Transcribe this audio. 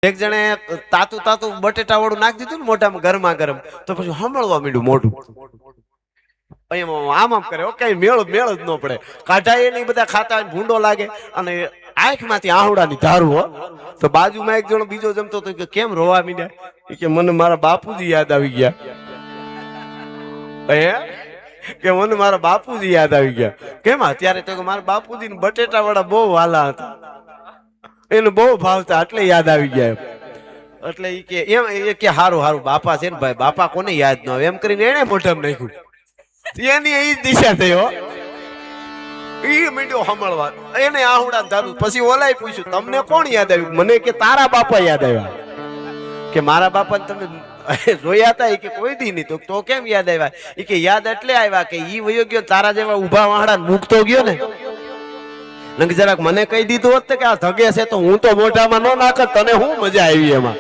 એક જણે તાતું તાતું બટેટા વાળું નાખી દીધું ને મોઢામાં ગરમા ગરમ, તો પછી હમળવા માંડ્યું મોઢું. આમ આમ કરે, કઈ મેળ જ ન પડે. કાઢાય નહીં, બધા ખાતા હોય, ભૂંડો લાગે અને આંખમાંથી આહુડાની ધારું. હો તો બાજુમાં એક જણો બીજો જમતો હતો કે કેમ રોવા મીડ્યા? કે મને મારા બાપુજી યાદ આવી ગયા. કે મને મારા બાપુજી યાદ આવી ગયા. કેમ? અત્યારે તો મારા બાપુજી બટેટા વાળા બહુ વાલા હતા, એને બહુ ભાવતા, એટલે યાદ આવી ગયા. એટલે એ કે એમ એ કે હારું હારું બાપા છે ને ભાઈ, બાપા કોને યાદ ન આવે, એમ કરીને એને મોઢામાં નાખ્યું. એની એ દિશા થઈ. હો ઈ મીંડ્યો હમળવા, એને આહુડા ધારું. પછી ઓલાય પૂછ્યું તમને કોણ યાદ આવ્યું? મને કે તારા બાપા યાદ આવ્યા. કે મારા બાપાને તમે જોયા હતા? કે કોઈ દી નહીં. તો કેમ યાદ આવ્યા? એ કે યાદ એટલે આવ્યા કે ઈ વયો ગયો, તારા જેવા ઉભા વાહડા મૂકતો ગયો ને. જરાક મને કહી દીધું હોત કે આ ધગે છે તો હું તો મોઢામાં ન નાખત, તને શું મજા આવી એમાં?